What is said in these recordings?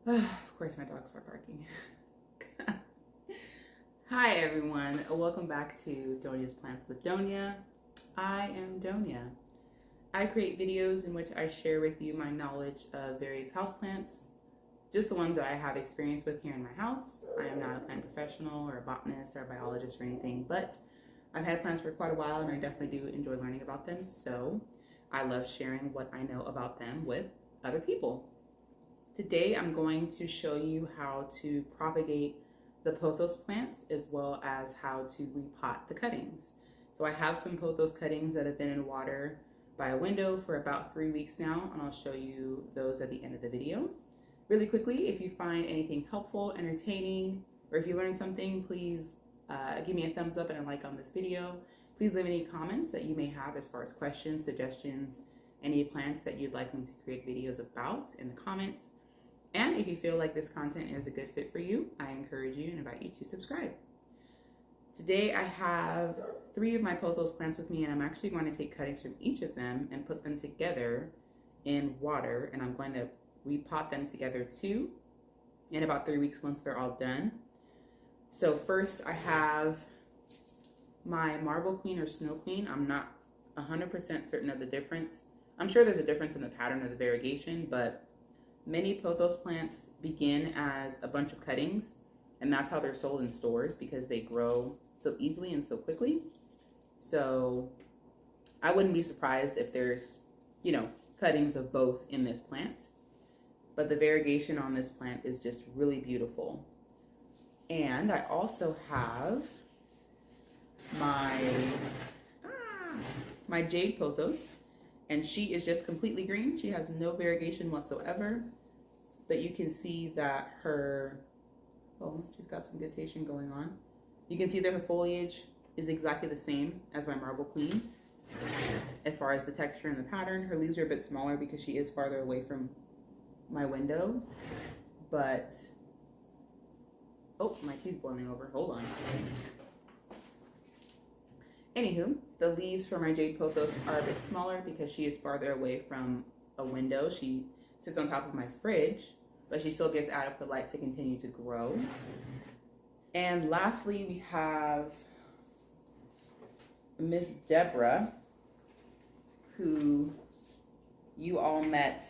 Of course, my dogs are barking. Hi, everyone. Welcome back to Doña's Plants with Doña. I am Doña. I create videos in which I share with you my knowledge of various houseplants, just the ones that I have experience with here in my house. I am not a plant professional or a botanist or a biologist or anything, but I've had plants for quite a while and I definitely do enjoy learning about them. So I love sharing what I know about them with other people. Today I'm going to show you how to propagate the pothos plants as well as how to repot the cuttings. So I have some pothos cuttings that have been in water by a window for about 3 weeks now, and I'll show you those at the end of the video. Really quickly, if you find anything helpful, entertaining, or if you learned something, please give me a thumbs up and a like on this video. Please leave any comments that you may have as far as questions, suggestions, any plants that you'd like me to create videos about in the comments. And if you feel like this content is a good fit for you, I encourage you and invite you to subscribe. Today I have 3 of my pothos plants with me, and I'm actually going to take cuttings from each of them and put them together in water, and I'm going to repot them together too in about 3 weeks once they're all done. So first I have my marble queen or snow queen. I'm not 100% certain of the difference. I'm sure there's a difference in the pattern of the variegation, but many pothos plants begin as a bunch of cuttings, and that's how they're sold in stores because they grow so easily and so quickly. So I wouldn't be surprised if there's, cuttings of both in this plant. But the variegation on this plant is just really beautiful. And I also have my jade pothos, and she is just completely green. She has no variegation whatsoever. But you can see that she's got some vegetation going on. You can see that her foliage is exactly the same as my marble queen. As far as the texture and the pattern, her leaves are a bit smaller because she is farther away from my window. But, my tea's boiling over, hold on. Anywho, the leaves for my jade pothos are a bit smaller because she is farther away from a window. She sits on top of my fridge, but she still gets adequate light to continue to grow. And lastly, we have Miss Deborah, who you all met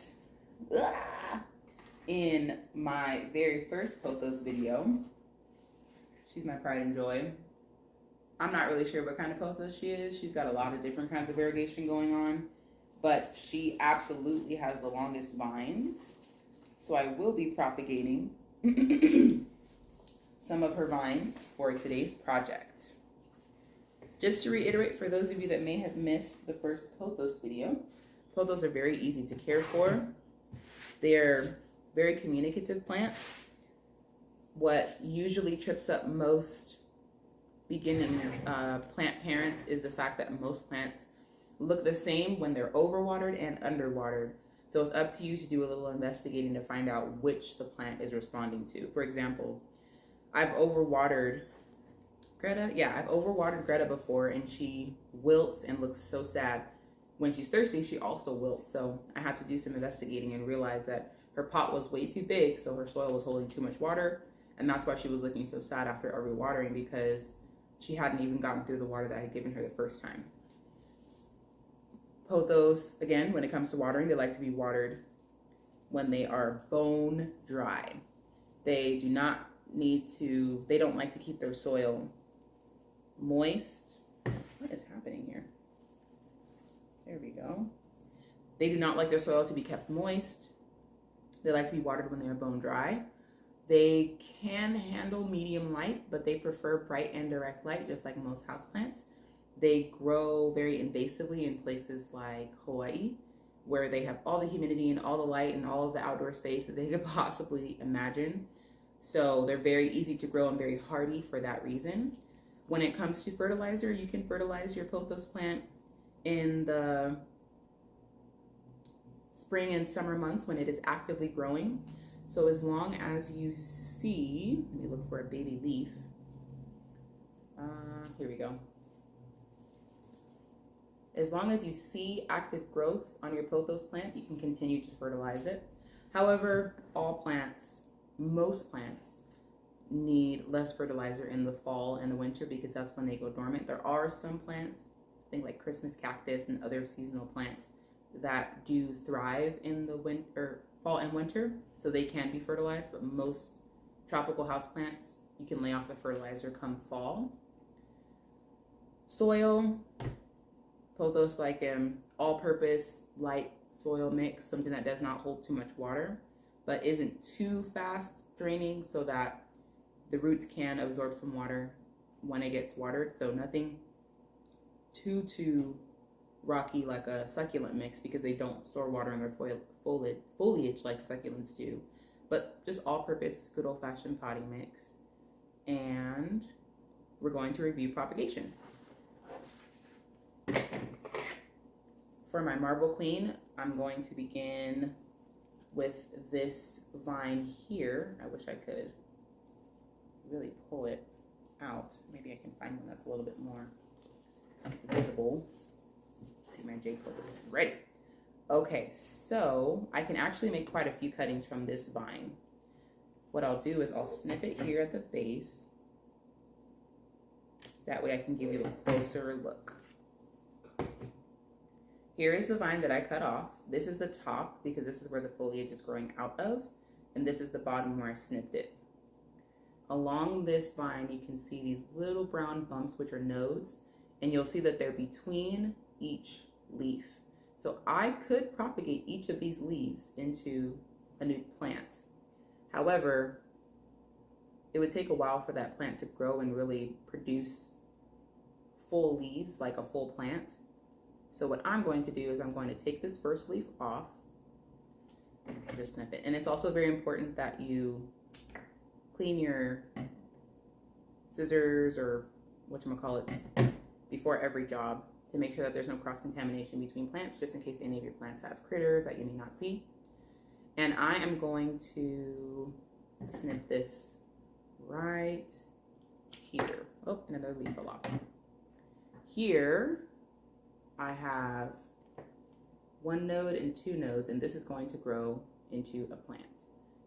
in my very first pothos video. She's my pride and joy. I'm not really sure what kind of pothos she is. She's got a lot of different kinds of variegation going on, but she absolutely has the longest vines. So I will be propagating some of her vines for today's project. Just to reiterate, for those of you that may have missed the first pothos video, pothos are very easy to care for. They're very communicative plants. What usually trips up most beginning plant parents is the fact that most plants look the same when they're overwatered and underwatered. So it's up to you to do a little investigating to find out which the plant is responding to. For example, I've overwatered Greta. Yeah, I've overwatered Greta before, and she wilts and looks so sad. When she's thirsty, she also wilts. So I had to do some investigating and realize that her pot was way too big, so her soil was holding too much water, and that's why she was looking so sad after every watering, because she hadn't even gotten through the water that I had given her the first time. Pothos, again, when it comes to watering, they like to be watered when they are bone dry. They don't like to keep their soil moist. What is happening here? There we go. They do not like their soil to be kept moist. They like to be watered when they are bone dry. They can handle medium light, but they prefer bright and direct light, just like most houseplants. They grow very invasively in places like Hawaii, where they have all the humidity and all the light and all of the outdoor space that they could possibly imagine. So they're very easy to grow and very hardy for that reason. When it comes to fertilizer, you can fertilize your pothos plant in the spring and summer months when it is actively growing. So as long as you see, let me look for a baby leaf. Here we go. As long as you see active growth on your pothos plant, you can continue to fertilize it. However, all plants most plants need less fertilizer in the fall and the winter because that's when they go dormant. There are some plants, I think like Christmas cactus and other seasonal plants, that do thrive in the winter, fall and winter, so they can be fertilized, but most tropical houseplants, you can lay off the fertilizer come fall. Soil, Pothos, like an all-purpose light soil mix, something that does not hold too much water, but isn't too fast draining so that the roots can absorb some water when it gets watered. So nothing too rocky like a succulent mix, because they don't store water in their foliage like succulents do, but just all-purpose good old-fashioned potting mix. And we're going to review propagation. For my marble queen, I'm going to begin with this vine here. I wish I could really pull it out. Maybe I can find one that's a little bit more visible. See, my jade pothos is ready. Okay, so I can actually make quite a few cuttings from this vine. What I'll do is I'll snip it here at the base. That way I can give you a closer look. Here is the vine that I cut off. This is the top because this is where the foliage is growing out of, and this is the bottom where I snipped it. Along this vine, you can see these little brown bumps, which are nodes, and you'll see that they're between each leaf. So I could propagate each of these leaves into a new plant. However, it would take a while for that plant to grow and really produce full leaves like a full plant. So what I'm going to do is I'm going to take this first leaf off and just snip it. And it's also very important that you clean your scissors or whatchamacallits before every job to make sure that there's no cross-contamination between plants, just in case any of your plants have critters that you may not see. And I am going to snip this right here. Oh, another leaf fell off. Here, I have one node and two nodes, and this is going to grow into a plant.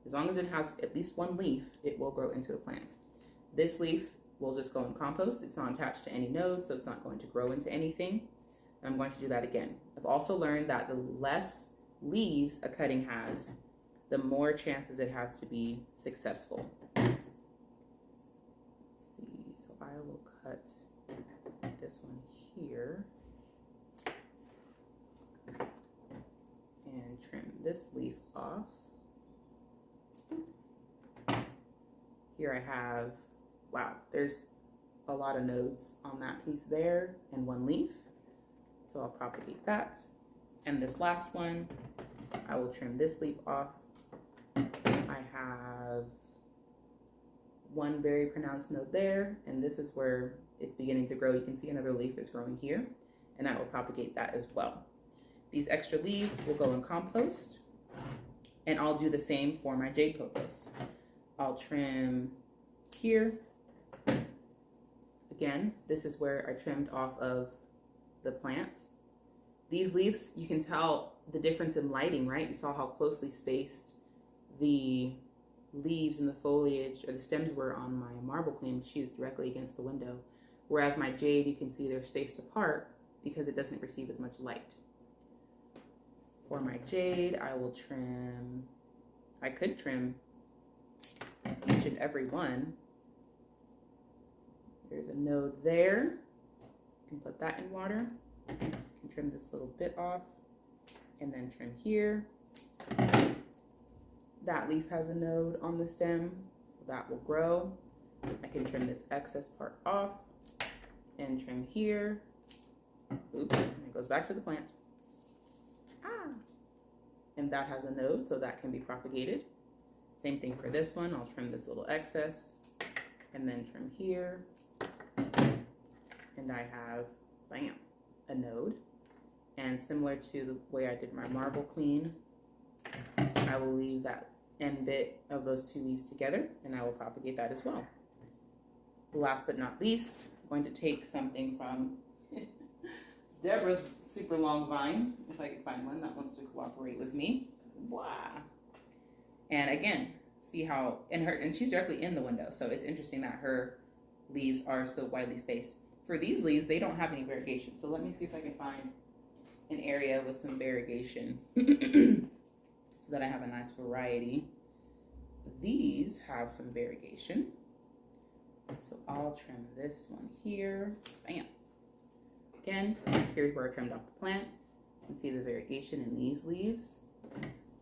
As long as it has at least one leaf, it will grow into a plant. This leaf will just go in compost. It's not attached to any node, so it's not going to grow into anything. I'm going to do that again. I've also learned that the less leaves a cutting has, the more chances it has to be successful. Let's see, so I will cut this one here and trim this leaf off. Here I have, wow, there's a lot of nodes on that piece there and one leaf. So I'll propagate that. And this last one, I will trim this leaf off. I have one very pronounced node there, and this is where it's beginning to grow. You can see another leaf is growing here, and I will propagate that as well. These extra leaves will go in compost, and I'll do the same for my jade pothos. I'll trim here. Again, this is where I trimmed off of the plant. These leaves, you can tell the difference in lighting, right? You saw how closely spaced the leaves and the foliage or the stems were on my marble queen. She's directly against the window. Whereas my jade, you can see they're spaced apart because it doesn't receive as much light. For my jade, I will trim, I could trim each and every one. There's a node there. You can put that in water. You can trim this little bit off and then trim here. That leaf has a node on the stem, so that will grow. I can trim this excess part off and trim here. Oops, and it goes back to the plant. And that has a node, so that can be propagated. Same thing for this one. I'll trim this little excess and then trim here. And I have, bam, a node. And similar to the way I did my marble queen, I will leave that end bit of those two leaves together, and I will propagate that as well. Last but not least, I'm going to take something from Deborah's super long vine, if I can find one that wants to cooperate with me. Wow. And again, see how, and she's directly in the window, so it's interesting that her leaves are so widely spaced. For these leaves, they don't have any variegation, so let me see if I can find an area with some variegation so that I have a nice variety. These have some variegation, so I'll trim this one here. Bam. Again, here's where I trimmed off the plant. You can see the variegation in these leaves.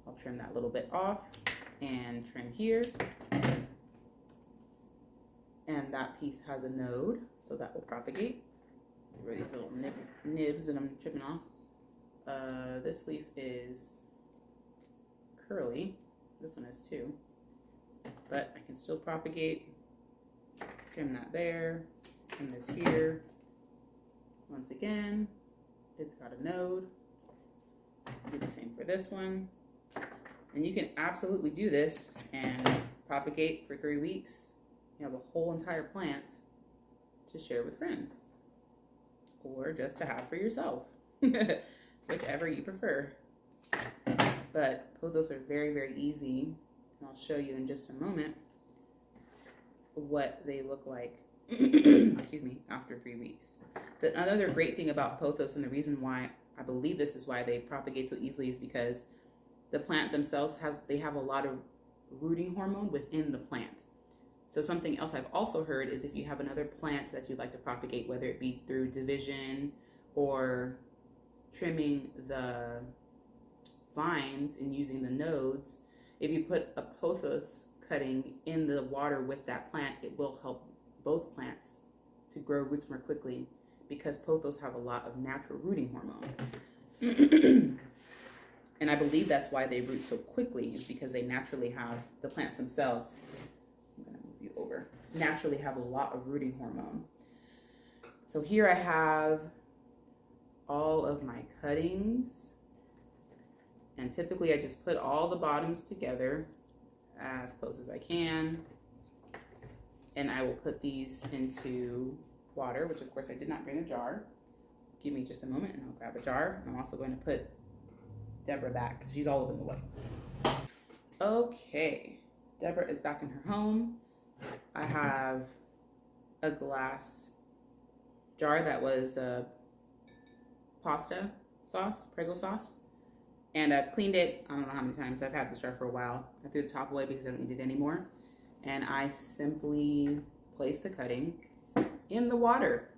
I'll trim that little bit off and trim here. And that piece has a node, so that will propagate. There are these little nibs that I'm trimming off. This leaf is curly. This one is too. But I can still propagate. Trim that there. Trim this here. Once again, it's got a node. Do the same for this one. And you can absolutely do this and propagate for 3 weeks. You have a whole entire plant to share with friends. Or just to have for yourself. Whichever you prefer. But pothos are very, very easy. And I'll show you in just a moment what they look like excuse me, after 3 weeks. Another great thing about pothos, and the reason why I believe this is why they propagate so easily, is because the plant themselves they have a lot of rooting hormone within the plant. So something else I've also heard is if you have another plant that you'd like to propagate, whether it be through division or trimming the vines and using the nodes, if you put a pothos cutting in the water with that plant, it will help both plants to grow roots more quickly, because pothos have a lot of natural rooting hormone. And I believe that's why they root so quickly, is because they naturally have, the plants themselves, I'm going to move you over, naturally have a lot of rooting hormone. So here I have all of my cuttings, and typically I just put all the bottoms together as close as I can, and I will put these into water, which of course I did not bring a jar. Give me just a moment and I'll grab a jar. I'm also going to put Deborah back because she's all over the way. Okay, Deborah is back in her home. I have a glass jar that was pasta sauce, Prego sauce, and I've cleaned it. I don't know how many times. I've had this jar for a while. I threw the top away because I don't need it anymore, and I simply place the cutting in the water.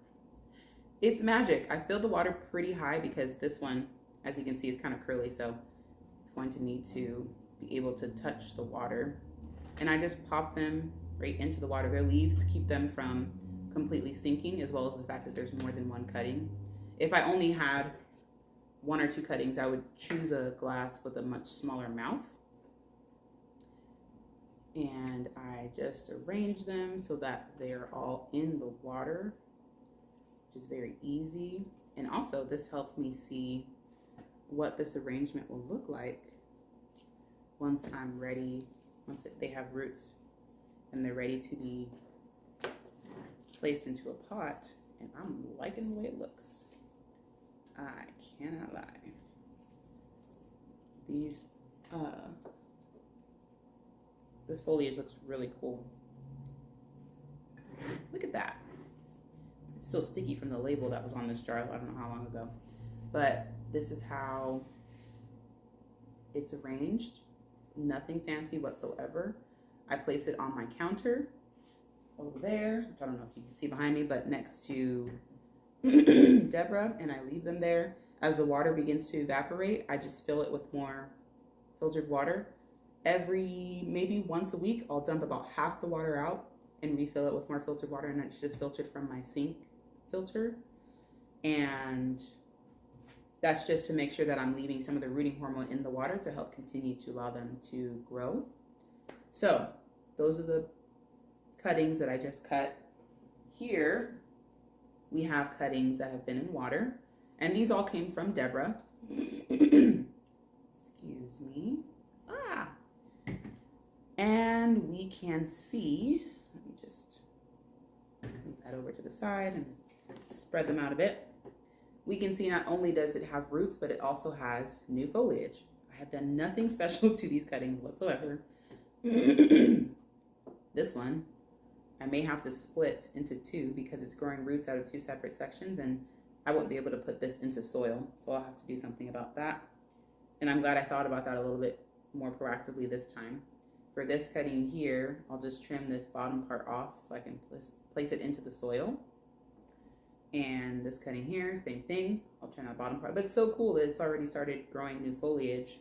It's magic. I filled the water pretty high because this one, as you can see, is kind of curly, so it's going to need to be able to touch the water. And I just pop them right into the water. Their leaves keep them from completely sinking, as well as the fact that there's more than one cutting. If I only had 1 or 2 cuttings, I would choose a glass with a much smaller mouth. And I just arrange them so that they're all in the water, which is very easy. And also this helps me see what this arrangement will look like once I'm ready, they have roots and they're ready to be placed into a pot. And I'm liking the way it looks. I cannot lie. These, this foliage looks really cool. Look at that. It's still sticky from the label that was on this jar. I don't know how long ago. But this is how it's arranged. Nothing fancy whatsoever. I place it on my counter over there, which I don't know if you can see behind me, but next to Deborah, and I leave them there. As the water begins to evaporate, I just fill it with more filtered water. Maybe once a week, I'll dump about half the water out and refill it with more filtered water, and it's just filtered from my sink filter. And that's just to make sure that I'm leaving some of the rooting hormone in the water to help continue to allow them to grow. So those are the cuttings that I just cut. Here we have cuttings that have been in water, and these all came from Deborah. Excuse me. And we can see, let me just move that over to the side and spread them out a bit. We can see not only does it have roots, but it also has new foliage. I have done nothing special to these cuttings whatsoever. This one, I may have to split into two because it's growing roots out of two separate sections, and I won't be able to put this into soil. So I'll have to do something about that. And I'm glad I thought about that a little bit more proactively this time. For this cutting here, I'll just trim this bottom part off so I can place it into the soil. And this cutting here, same thing. I'll trim that bottom part. But it's so cool that it's already started growing new foliage.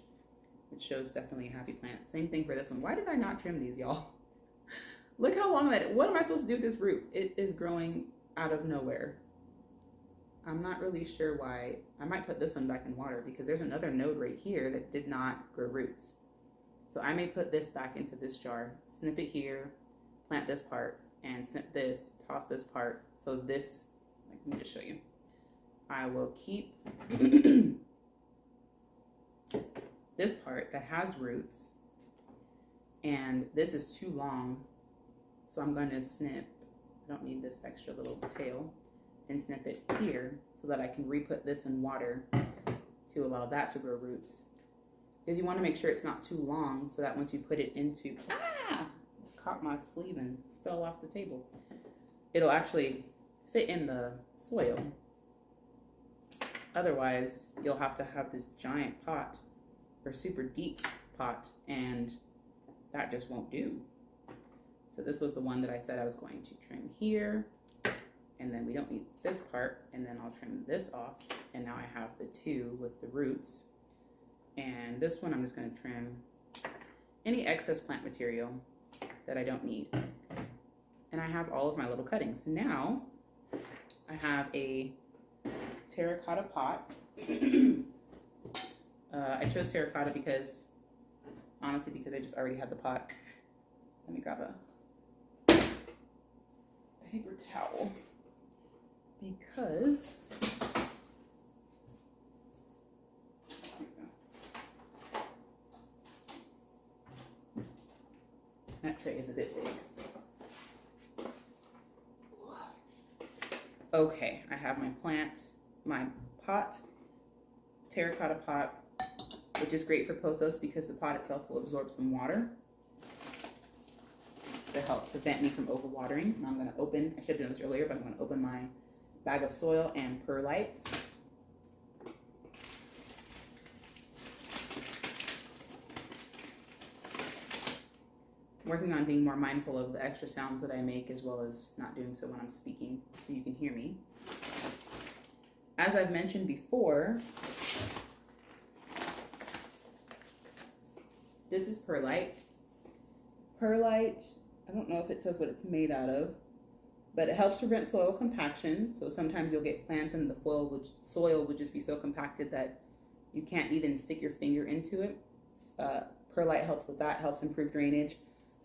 It shows definitely a happy plant. Same thing for this one. Why did I not trim these, y'all? Look how long that, what am I supposed to do with this root? It is growing out of nowhere. I'm not really sure why. I might put this one back in water because there's another node right here that did not grow roots. So I may put this back into this jar, snip it here, plant this part, and snip this, toss this part. So this, let me just show you. I will keep this part that has roots, and this is too long. So I'm going to snip, I don't need this extra little tail, and snip it here so that I can re-put this in water to allow that to grow roots. Because you want to make sure it's not too long so that once you put it into, caught my sleeve and fell off the table. It'll actually fit in the soil. Otherwise, you'll have to have this giant pot or super deep pot, and that just won't do. So this was the one that I said I was going to trim here, and then we don't need this part, and then I'll trim this off, and now I have the two with the roots. And this one I'm just going to trim any excess plant material that I don't need. And I have all of my little cuttings. Now I have a terracotta pot. I chose terracotta because, honestly, because I just already had the pot. Let me grab a paper towel because that tray is a bit big. Okay, I have my plant, my pot, terracotta pot, which is great for pothos because the pot itself will absorb some water to help prevent me from overwatering. And I'm going to open, I should have done this earlier, but I'm going to open my bag of soil and perlite. Working on being more mindful of the extra sounds that I make, as well as not doing so when I'm speaking so you can hear me. As I've mentioned before, this is perlite. Perlite, I don't know if it says what it's made out of, but it helps prevent soil compaction. So sometimes you'll get plants in the soil would just be so compacted that you can't even stick your finger into it. Perlite helps with that, helps improve drainage,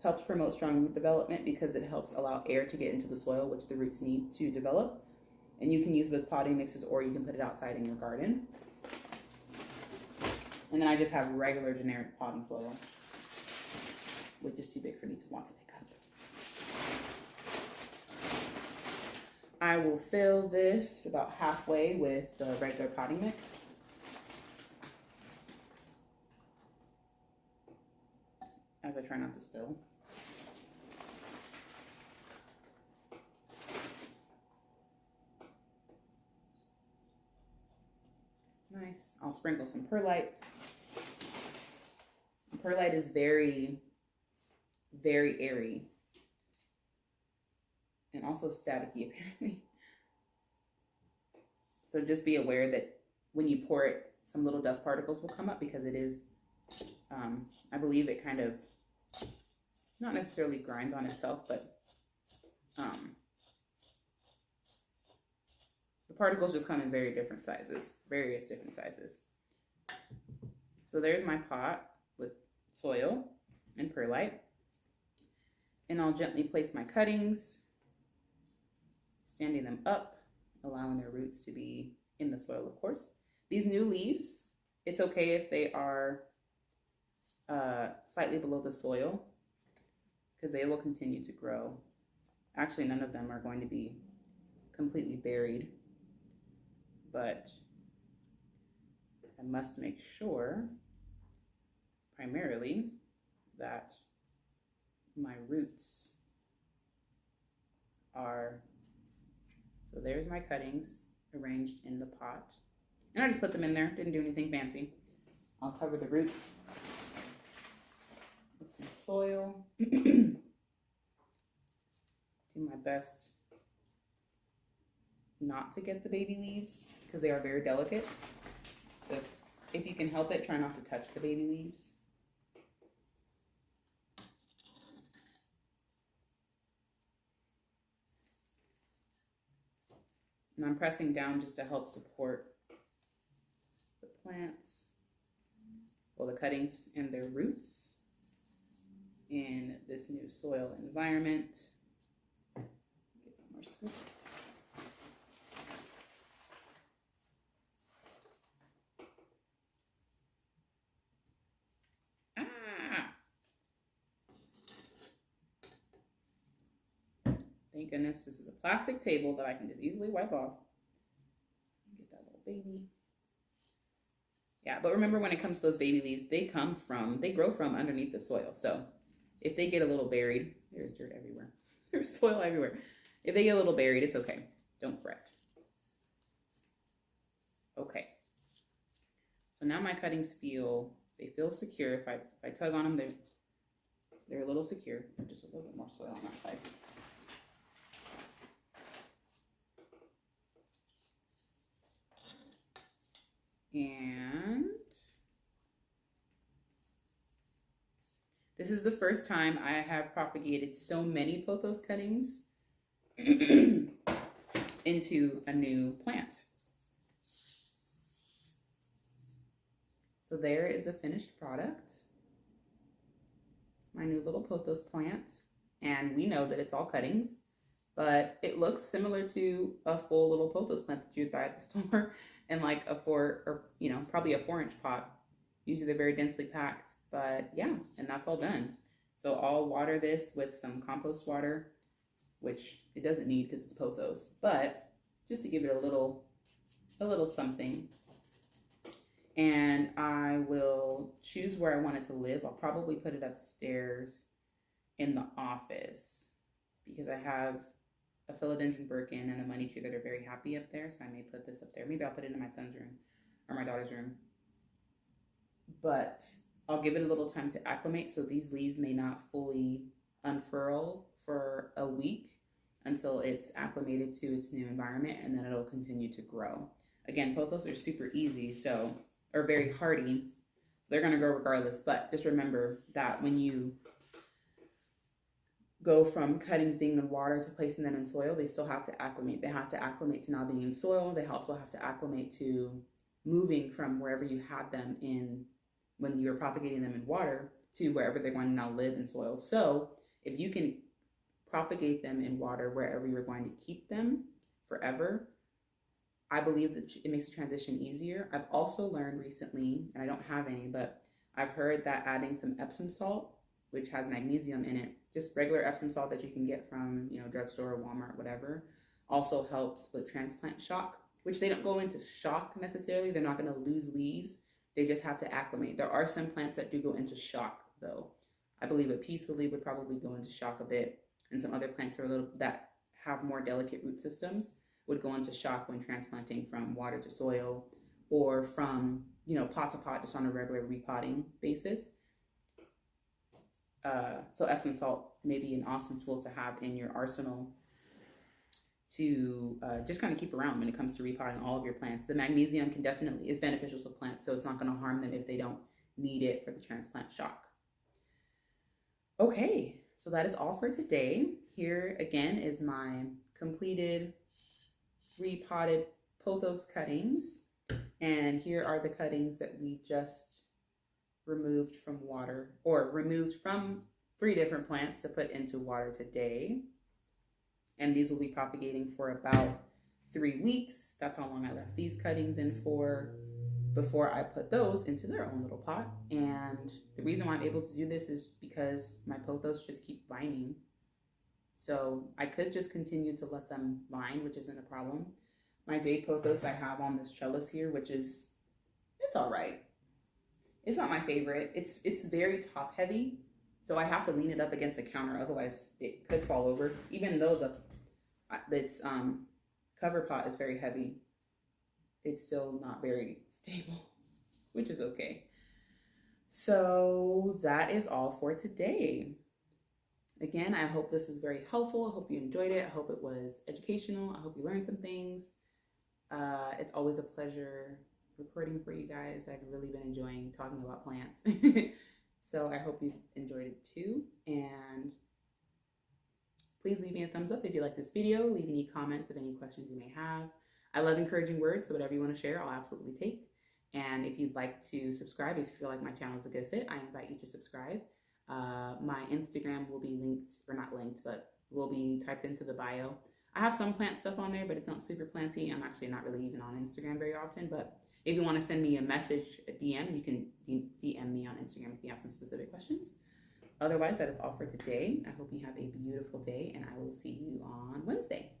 helps promote strong root development because it helps allow air to get into the soil, which the roots need to develop. And you can use with potting mixes, or you can put it outside in your garden. And then I just have regular generic potting soil, which is too big for me to want to pick up. I will fill this about halfway with the regular potting mix. As I try not to spill. Nice. I'll sprinkle some perlite. Perlite is very, very airy. And also staticky, apparently. So just be aware that when you pour it, some little dust particles will come up because it is, I believe it kind of, not necessarily grinds on itself, but the particles just come in various different sizes. So there's my pot with soil and perlite. And I'll gently place my cuttings, standing them up, allowing their roots to be in the soil, of course. These new leaves, it's okay if they are slightly below the soil because they will continue to grow. Actually, none of them are going to be completely buried, but I must make sure primarily that my roots are. So there's my cuttings arranged in the pot. And I just put them in there, didn't do anything fancy. I'll cover the roots with some soil. Do my best not to get the baby leaves because they are very delicate. So if you can help it, try not to touch the baby leaves. And I'm pressing down just to help support the plants, well, the cuttings and their roots in this new soil environment. Get one more scoop. Thank goodness this is a plastic table that I can just easily wipe off. Get that little baby. Yeah, but remember when it comes to those baby leaves, they grow from underneath the soil. So if they get a little buried, there's dirt everywhere. There's soil everywhere. If they get a little buried, it's okay. Don't fret. Okay. So now my cuttings feel secure. If I tug on them, they're a little secure. Just a little bit more soil on that side. And this is the first time I have propagated so many pothos cuttings into a new plant. So there is the finished product, my new little pothos plant. And we know that it's all cuttings, but it looks similar to a full little pothos plant that you'd buy at the store in like a probably a 4-inch pot. Usually they're very densely packed, but yeah, and that's all done. So I'll water this with some compost water, which it doesn't need because it's pothos, but just to give it a little something. And I will choose where I want it to live. I'll probably put it upstairs in the office because I have a philodendron Birkin and a money tree that are very happy up there. So I may put this up there. Maybe I'll put it in my son's room or my daughter's room. But I'll give it a little time to acclimate. So these leaves may not fully unfurl for a week until it's acclimated to its new environment, and then it'll continue to grow. Again, pothos are super easy, or very hardy. So they're gonna grow regardless. But just remember that when you go from cuttings being in water to placing them in soil, they still have to acclimate. They have to acclimate to now being in soil. They also have to acclimate to moving from wherever you had them in when you were propagating them in water to wherever they're going to now live in soil. So if you can propagate them in water wherever you're going to keep them forever, I believe that it makes the transition easier. I've also learned recently, and I don't have any, but I've heard that adding some Epsom salt, which has magnesium in it, just regular Epsom salt that you can get from, drugstore or Walmart, whatever, also helps with transplant shock, which they don't go into shock necessarily. They're not going to lose leaves. They just have to acclimate. There are some plants that do go into shock, though. I believe a peacefully would probably go into shock a bit, and some other plants that have more delicate root systems would go into shock when transplanting from water to soil or from, pot to pot just on a regular repotting basis. So Epsom salt may be an awesome tool to have in your arsenal to just kind of keep around when it comes to repotting all of your plants. The magnesium is beneficial to plants, so it's not going to harm them if they don't need it for the transplant shock. Okay, so that is all for today. Here again is my completed repotted pothos cuttings, and here are the cuttings that we just removed from water, or removed from 3 different plants to put into water today. And these will be propagating for about 3 weeks. That's how long I left these cuttings in for before I put those into their own little pot. And the reason why I'm able to do this is because my pothos just keep vining. So I could just continue to let them vine, which isn't a problem. My jade pothos I have on this trellis here, it's all right. It's not my favorite. It's very top heavy. So I have to lean it up against the counter, otherwise it could fall over. Even though its cover pot is very heavy, it's still not very stable, which is okay. So that is all for today. Again, I hope this was very helpful. I hope you enjoyed it. I hope it was educational. I hope you learned some things. It's always a pleasure recording for you guys. I've really been enjoying talking about plants. So I hope you enjoyed it too. And please leave me a thumbs up if you like this video. Leave any comments of any questions you may have. I love encouraging words, so whatever you want to share, I'll absolutely take. And if you'd like to subscribe, if you feel like my channel is a good fit, I invite you to subscribe. My Instagram will be linked, or not linked, but will be typed into the bio. I have some plant stuff on there, but it's not super planty. I'm actually not really even on Instagram very often, but if you want to send me a message, a DM, you can DM me on Instagram if you have some specific questions. Otherwise, that is all for today. I hope you have a beautiful day, and I will see you on Wednesday.